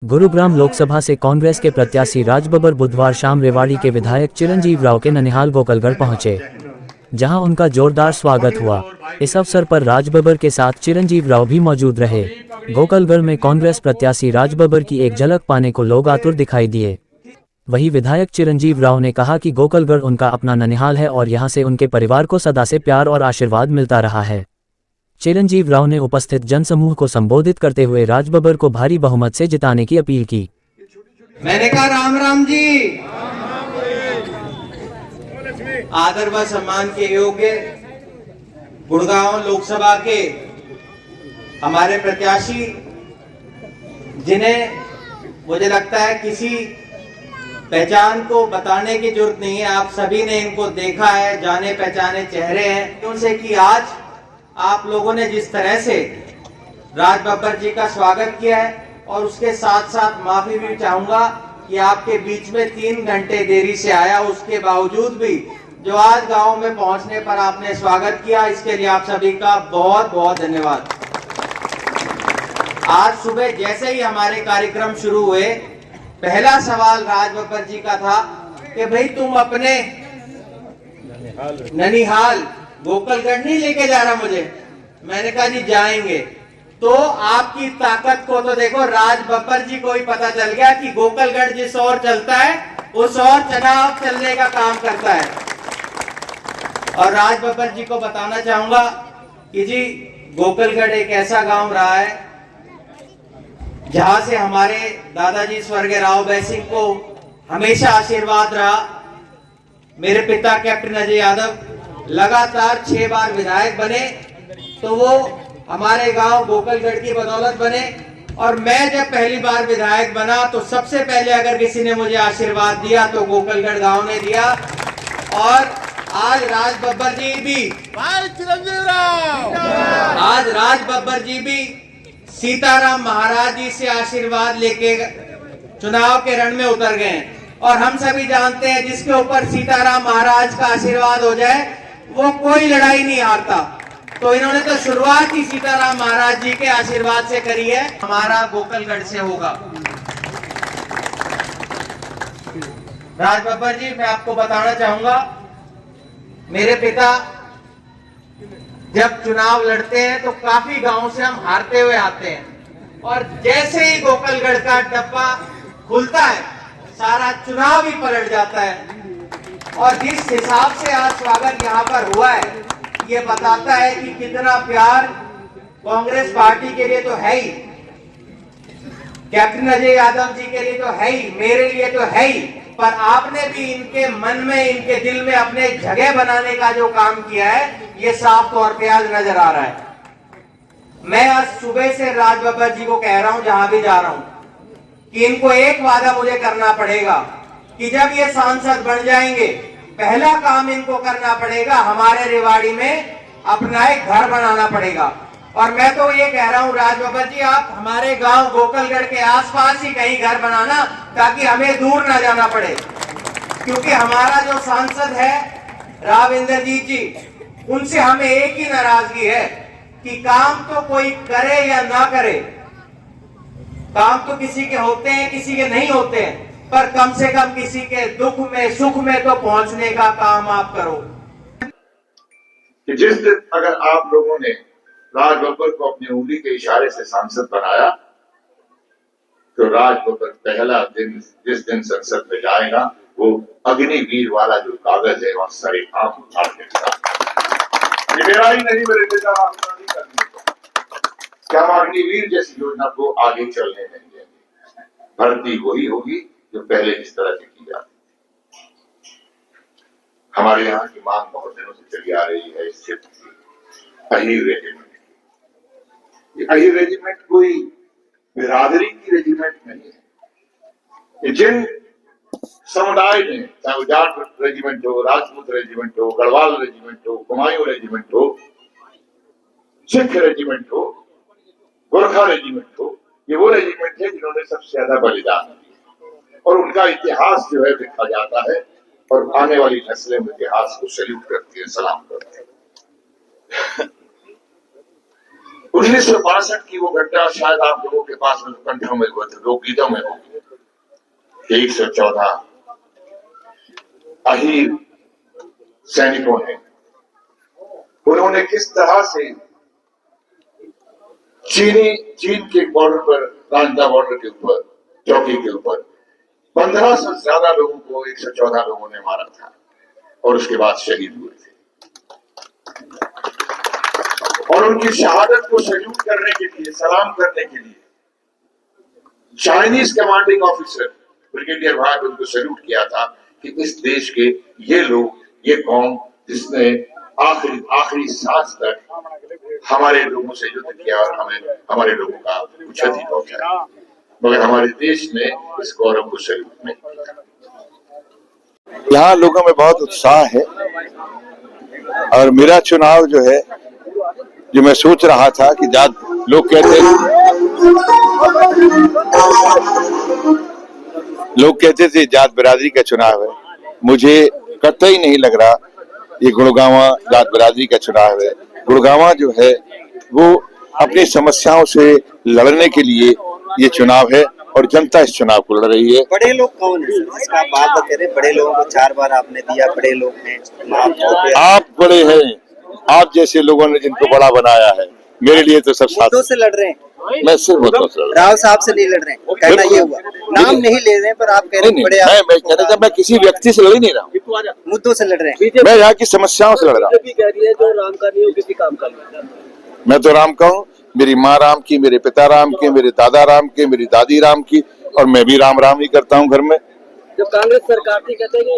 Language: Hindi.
गुरुग्राम लोकसभा से कांग्रेस के प्रत्याशी राजबब्बर बुधवार शाम रेवाड़ी के विधायक चिरंजीव राव के ननिहाल गोकलगढ़ पहुंचे, जहां उनका जोरदार स्वागत हुआ। इस अवसर पर राजबब्बर के साथ चिरंजीव राव भी मौजूद रहे। गोकलगढ़ में कांग्रेस प्रत्याशी राजबब्बर की एक झलक पाने को लोग आतुर दिखाई दिए। वहीं विधायक चिरंजीव राव ने कहा कि गोकलगढ़ उनका अपना ननिहाल है और यहां से उनके परिवार को सदा से प्यार और आशीर्वाद मिलता रहा है। चिरंजीव राव ने उपस्थित जनसमूह को संबोधित करते हुए राजबब्बर को भारी बहुमत से जिताने की अपील की। मैंने कहा राम राम जी। आदर व सम्मान के योग्य गुड़गांव लोकसभा के हमारे प्रत्याशी, जिन्हें मुझे लगता है किसी पहचान को बताने की जरूरत नहीं है, आप सभी ने इनको देखा है, जाने पहचाने चेहरे हैं उनसे कि आज आप लोगों ने जिस तरह से राजबब्बर जी का स्वागत किया है, और उसके साथ साथ माफी भी चाहूंगा कि आपके बीच में 3 घंटे देरी से आया, उसके बावजूद भी जो आज गांव में पहुंचने पर आपने स्वागत किया, इसके लिए आप सभी का बहुत बहुत धन्यवाद। आज सुबह जैसे ही हमारे कार्यक्रम शुरू हुए, पहला सवाल राजबब्बर जी का था कि भाई तुम अपने ननिहाल गोकलगढ़ नहीं लेके जा रहा मुझे। मैंने कहा जी जाएंगे। तो आपकी ताकत को तो देखो, राजबब्बर जी को ही पता चल गया कि गोकलगढ़ जिस ओर चलता है उस ओर चुनाव चलने का काम करता है। और राजबब्बर जी को बताना चाहूंगा कि जी गोकलगढ़ एक ऐसा गांव रहा है जहां से हमारे दादाजी स्वर्गीय राव बहादुर सिंह को हमेशा आशीर्वाद रहा। मेरे पिता कैप्टन अजय यादव लगातार 6 बार विधायक बने, तो वो हमारे गांव गोकलगढ़ की बदौलत बने। और मैं जब पहली बार विधायक बना तो सबसे पहले अगर किसी ने मुझे आशीर्वाद दिया तो गोकलगढ़ गांव ने दिया। और आज राजबब्बर जी भी, आज राजबब्बर जी भी सीताराम महाराज जी से आशीर्वाद लेके चुनाव के रण में उतर गए। और हम सभी जानते हैं जिसके ऊपर सीताराम महाराज का आशीर्वाद हो जाए वो कोई लड़ाई नहीं हारता। तो इन्होंने तो शुरुआत ही सीताराम महाराज जी के आशीर्वाद से करी है। हमारा गोकलगढ़ से होगा। राजबब्बर जी, मैं आपको बताना चाहूंगा, मेरे पिता जब चुनाव लड़ते हैं तो काफी गांव से हम हारते हुए आते हैं, और जैसे ही गोकलगढ़ का डब्बा खुलता है सारा चुनाव ही पलट जाता है। और जिस हिसाब से आज स्वागत यहाँ पर हुआ है, ये बताता है कि कितना प्यार कांग्रेस पार्टी के लिए तो है ही, कैप्टन अजय यादव जी के लिए तो है ही, मेरे लिए तो है ही, पर आपने भी इनके मन में, इनके दिल में अपने जगह बनाने का जो काम किया है, ये साफ तौर पे आज नजर आ रहा है। मैं आज सुबह से राजबब्बर जी को कह रहा हूं, जहां भी जा रहा हूं, कि इनको एक वादा मुझे करना पड़ेगा कि जब ये सांसद बन जाएंगे, पहला काम इनको करना पड़ेगा, हमारे रेवाड़ी में अपना एक घर बनाना पड़ेगा। और मैं तो ये कह रहा हूं राजबब्बर जी, आप हमारे गांव गोकलगढ़ के आसपास ही कहीं घर बनाना, ताकि हमें दूर ना जाना पड़े। क्योंकि हमारा जो सांसद है राव इंद्रजीत जी, उनसे हमें एक ही नाराजगी है कि काम तो कोई करे या ना करे, काम तो किसी के होते हैं किसी के नहीं होते हैं, पर कम से कम किसी के दुख में सुख में तो पहुंचने का काम आप करो। कि जिस दिन अगर आप लोगों ने राजबब्बर को अपनी उंगली के इशारे से सांसद बनाया, तो राजबब्बर पहला दिन जिस दिन संसद में जाएगा वो अग्निवीर वाला जो कागज है वहां सरे आंख उठा देगा। ये मेरा ही नहीं, मेरे पिता राम क्या अग्निवीर जैसी योजना को आगे चलने नहीं देंगे। भर्ती वही होगी जो पहले इस तरह से की जाती। हमारे यहाँ की मांग बहुत दिनों से चली आ रही है इस क्षेत्र की, अहीर रेजिमेंट। ये अहीर रेजिमेंट कोई बिरादरी की रेजिमेंट नहीं है। जिन समुदाय ने, चाहे जाट रेजिमेंट हो, राजपूत रेजिमेंट हो, गढ़वाल रेजिमेंट हो, कुमायूं रेजिमेंट हो, सिख रेजिमेंट हो, गोरखा रेजिमेंट हो, ये वो रेजिमेंट है जिन्होंने सबसे ज्यादा बलिदान दिया। और उनका इतिहास जो है लिखा जाता है, और आने वाली नस्लें इतिहास को सैल्यूट करती है, सलाम करती है। 1962 की वो घटना शायद आप लोगों के पास कंठों में लोकगीतों में होगी। 114 अहीर सैनिकों ने, उन्होंने किस तरह से चीन के बॉर्डर पर, रांझा बॉर्डर के ऊपर, चौकी के ऊपर 15 से ज्यादा लोगों को 114 लोगों ने मारा था और उसके बाद शहीद हुए थे। और उनकी शहादत को सल्यूट करने के लिए, सलाम करने के लिए चाइनीज कमांडिंग ऑफिसर ब्रिगेडियर भाग उनको सल्यूट किया था कि इस देश के ये लोग, ये कौम जिसने आखिरी सांस तक हमारे लोगों से युद्ध किया और हमारे लोगों का क्षति पहुंचाया, मगर हमारे देश ने इस गौरव को सल्यूट नहीं किया। यहाँ लोगों में बहुत उत्साह है और मेरा चुनाव जो है, जो मैं सोच रहा था कि लोग कहते थे जात बिरादरी का चुनाव है, मुझे कतई नहीं लग रहा ये गुड़गांवा जात बिरादरी का चुनाव है। गुड़गांवा जो है वो अपनी समस्याओं से लड़ने के लिए ये चुनाव है और जनता इस चुनाव को लड़ रही है। बड़े लोग कौन है जिसका आप बात कर रहे हैं? बड़े लोगों को 4 बार आपने दिया, बड़े लोग हैं, आप बड़े हैं, आप जैसे लोगों ने जिनको बड़ा बनाया है, मेरे लिए तो सब साथ से लड़ रहे हैं। मैं सिर्फ राव साहब से नहीं लड़ रहे हैं, कहना ये हुआ, नाम नहीं ले रहे हैं, पर आप कह रहे हैं बड़े। मैं कह रहा था, मैं किसी व्यक्ति से लड़ ही नहीं रहा हूँ, मुद्दों से लड़ रहे हैं। मैं यहाँ की समस्याओं से लड़ रहा हूँ। मैं तो राम का हूँ, मेरी माँ राम की, मेरे पिता राम के, मेरे दादा राम के, मेरी दादी राम की, और मैं भी राम राम ही करता हूँ घर में। जब कांग्रेस सरकार थी कहते हैं कि